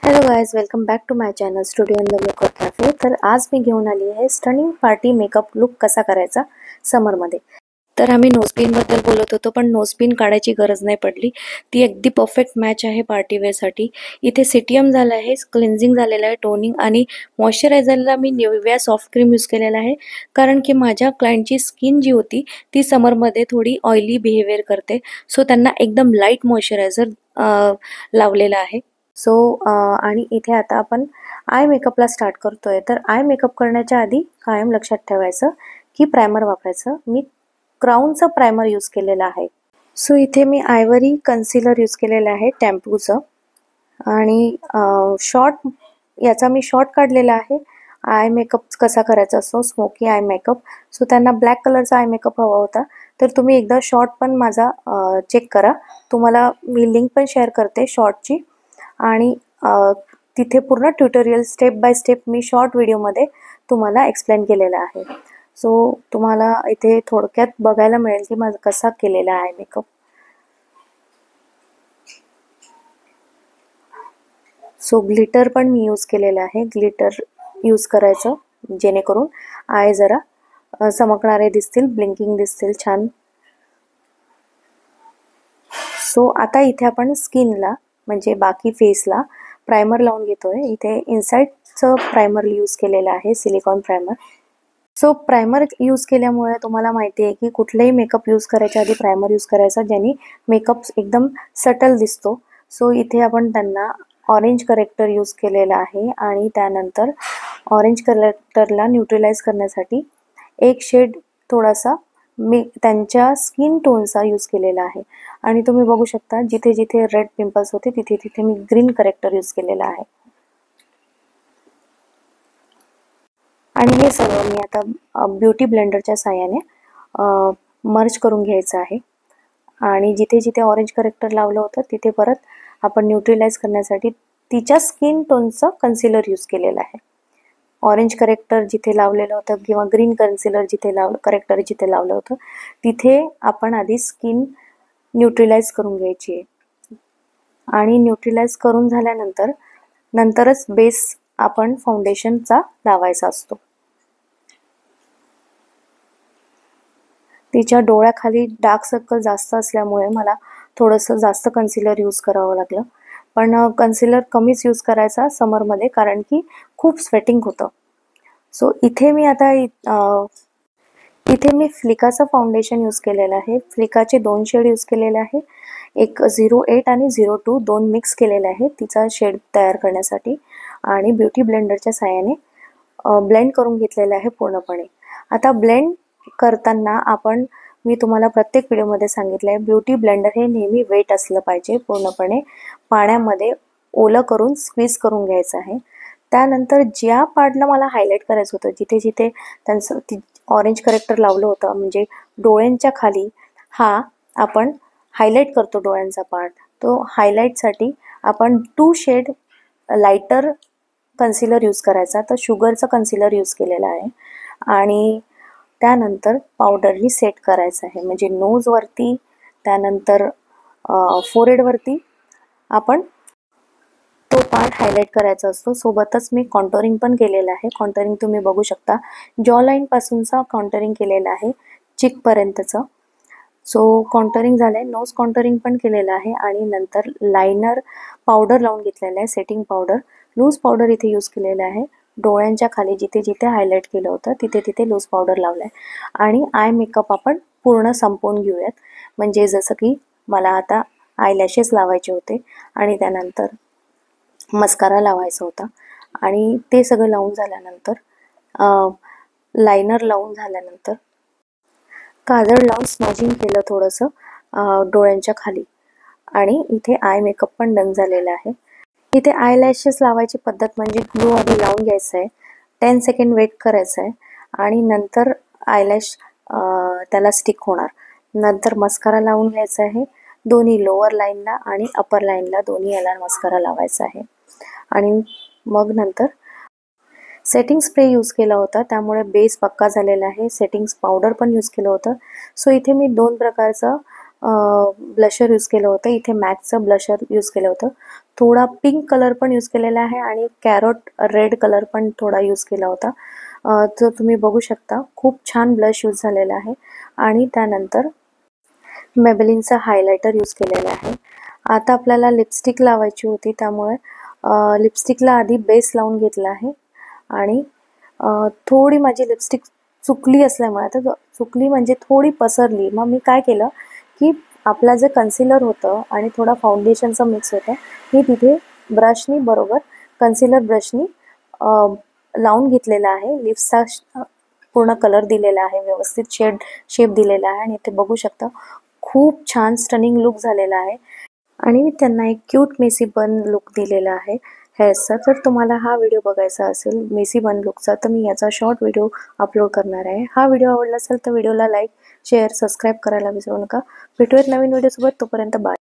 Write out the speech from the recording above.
Hello guys, welcome back to my channel studio in the makeup cafe. तर आज मी घेऊन आली आहे स्टनिंग पार्टी मेकअप लुक कसा करायचा समरमध्ये। तर आम्ही नोजपिनबद्दल बोलत होतो, पण नोजपिन काढायची गरज नाही पडली। ती अगदी परफेक्ट मॅच आहे पार्टी वेअरसाठी। इथे सीटीएम झालं आहे, क्लिन्झिंग झालेलं आहे, टोनिंग आणि मॉइश्चरायझरला मी निव्हिया सॉफ्ट क्रीम यूज केलेला आहे, कारण की माझ्या क्लायंटची स्किन जी होती ती समरमध्ये थोडी ऑइली बिहेवियर करते, सो त्यांना एकदम लाईट मॉइश्चरायझर लावलेला आहे। आणि इथे आता आपण आय मेकअपला स्टार्ट करतोय। तर आय मेकअप करण्याच्या आधी कायम लक्षात ठेवायचं की प्रायमर वापरायचं। मी क्राउनचं प्रायमर यूज केलेलं आहे। सो इथे मी आयवरी कन्सिलर यूज केलेलं आहे टॅम्पूचं, आणि याचा मी शॉर्ट काढलेला आहे। आय मेकअप कसा करायचा असतो, स्मोकी आय मेकअप। सो त्यांना ब्लॅक कलरचा आय मेकअप हवा होता, तर तुम्ही एकदा शॉर्ट पण माझा चेक करा। तुम्हाला मी लिंक पण शेअर करते शॉर्टची, आणि तिथे पूर्ण tutorial step by step me short व्हिडिओमध्ये तुम्हाला एक्सप्लेन केलेलं आहे। सो तुम्हाला इथे थोडक्यात बघायला मिळेल की माझा कसा केलेला आहे मेकअप। सो ग्लिटर पण मी यूज केलेलं आहे। ग्लिटर यूज करायचं जेणेकरून आय जरा चमकणारे दिसतील, ब्लिंकिंग दिसतील छान। सो आता इथे आपण स्किनला म्हणजे बाकी फेसला प्रायमर लावून घेतोय। इथे इनसाइडचं प्रायमर यूज केलेलं आहे, silicon primer. So primer use केल्यामुळे तुम्हाला माहिती आहे की कुठलाही मेकअप यूज करायच्या आधी प्रायमर यूज करायचा, ज्याने मेकअप एकदम सटल दिसतो। सो इथे आपण त्यांना ऑरेंज करेक्टर यूज केलेला आहे, आणि त्यानंतर ऑरेंज करेक्टरला न्यूट्रलाइज करण्यासाठी एक शेड थोडासा मी त्यांच्या स्किन टोनचा यूज केलेला आहे। आणि तुम्ही बघू शकता जिथे जिथे रेड पिंपल्स होते तिथे तिथे मी ग्रीन करेक्टर यूज केलेला आहे। आणि हे सगळं मी आता ब्युटी ब्लेंडरच्या साहाय्याने मर्ज करून घ्यायचं आहे। आणि जिथे जिथे ऑरेंज करेक्टर लावलं होतं तिथे परत आपण न्यूट्रलाइज करण्यासाठी तिच्या स्किन टोनचं कन्सिलर यूज केलेलं आहे। ऑरेंज करेक्टर जिथे लावलेलं होतं किंवा ग्रीन कन्सिलर करेक्टर जिथे लावलं होतं तिथे आपण आधी स्किन न्यूट्रलाइज करून घ्यायची आहे। आणि न्यूट्रलाइज करून नंतरच बेस आपण फाउंडेशनचा लावायचा असतो। तिच्या डोळ्याखाली डार्क सर्कल जास्त असल्यामुळे मला थोडंसं जास्त कन्सिलर यूज करावं लागलं, पण कन्सिलर कमीच यूज करायचा समरमध्ये, कारण की खूप स्वेटिंग होतं। सो इथे मी फ्लिकाचं फाउंडेशन यूज केलेलं आहे। फ्लिकाचे 2 शेड यूज केलेले आहे, एक 08 आणि 02 दोन मिक्स केलेले आहे तिचा शेड तयार करण्यासाठी, आणि ब्युटी ब्लेंडरच्या साहाय्याने ब्लेंड करून घेतलेलं आहे पूर्णपणे। आता ब्लेंड करताना मी तुम्हाला प्रत्येक व्हिडिओमध्ये सांगितलं आहे, ब्युटी ब्लेंडर हे नेहमी वेट असलं पाहिजे, पूर्णपणे पाण्यामध्ये ओलं करून स्क्वीज करून घ्यायचं आहे। त्यानंतर ज्या पार्टला मला हायलाइट करायचं होतं, जिथे जिथे त्यांचं ऑरेंज करेक्टर लावलं होतं, म्हणजे डोळ्यांच्या खाली आपण हायलाइट करतो डोळ्यांचा पार्ट, तो हायलाइटसाठी आपण 2 शेड लाइटर कन्सिलर यूज करायचा। तर शुगरचं कन्सिलर यूज केलेलं आहे, आणि त्यानंतर पावडरही सेट करायचं आहे, म्हणजे नोजवरती, त्यानंतर फोरहेडवरती आपण तो पार्ट हायलाइट करायचा असतो। सोबतच मी कॉन्टोरिंग पण केलेलं आहे। कॉन्टोरिंग तुम्ही बघू शकता, जॉ लाईन पासूनचा कॉन्टोरिंग केलेलं आहे चिकपर्यंतचं। सो कॉन्टोरिंग झालंय, नोज कॉन्टोरिंग पण केलेलं आहे, आणि नंतर लायनर पावडर लावून घेतलेलं आहे, सेटिंग पावडर, लूज पावडर इथे यूज केलेलं आहे। डोळ्यांच्या खाली जिथे जिथे हायलाइट केलं होतं तिथे तिथे लूज पावडर लावलाय, आणि आय मेकअप आपण पूर्ण संपवून घेऊयात। म्हणजे जसं की मला आता आयलॅशेस लावायचे होते, आणि त्यानंतर मस्कारा लावायचा होता, आणि ते सगळं लावून झाल्यानंतर लायनर लावून झाल्यानंतर काजळ लावून स्मजिंग केलं थोडंसं डोळ्यांच्या खाली, आणि इथे आय मेकअप पण डन झालेला आहे। इथे आयलॅशेस लावायची पद्धत म्हणजे ग्लू आधी लावून घ्यायचं आहे, 10 सेकंड वेट करायचं आहे, आणि नंतर आयलॅश त्याला स्टिक होणार। नंतर मस्कारा लावून घ्यायचा आहे, दोन्ही लोअर लाईनला आणि अपर लाईनला दोन्ही याला मस्कारा लावायचा आहे। आणि मग नंतर सेटिंग स्प्रे यूज केला होता, त्यामुळे बेस पक्का झालेला आहे। सेटिंग्स पावडर पण यूज केलं होतं। सो इथे मी 2 प्रकारचं ब्लशर यूज केलं होतं। इथे मॅकचं ब्लशर यूज केलं होतं, थोडा पिंक कलर पण यूज केलेला आहे आणि कॅरोट रेड कलर पण थोडा यूज केला होता. तर तुम्ही बघू शकता खूप छान ब्लश यूज झालेला आहे. आणि त्यानंतर मेबेलिनचा हायलायटर यूज केलेला आहे. आता आपल्याला लिपस्टिक लावायची होती, त्यामुळे लिपस्टिकला आधी बेस लावून घेतला आहे. आणि थोडी माझी लिपस्टिक चुकली असल्यामुळे, आता चुकली म्हणजे थोडी पसरली, मग मी काय केलं की आपला जे कन्सिलर होतं आणि थोडा फाउंडेशनचं मिक्स होतं, मी तिथे ब्रशनी बरोबर कन्सिलर ब्रशनी लावून घेतलेला आहे. लिप्सचा पूर्ण कलर दिलेला आहे, व्यवस्थित शेप दिलेला आहे. आणि इथे बघू शकता खूप छान स्टनिंग लुक झालेला आहे. आणि मी त्यांना एक क्यूट मेसी बन लुक दिलेला आहे हेअर्सचा. तर तुम्हाला हा व्हिडिओ बघायचा असेल मेसी बन लुकचा, तर मी याचा शॉर्ट व्हिडिओ अपलोड करणार आहे. हा व्हिडिओ आवडला असेल तर व्हिडिओला लाईक, शेअर, सबस्क्राईब करायला विसरू नका. भेटूयात नवीन व्हिडिओसोबत. तोपर्यंत बाय.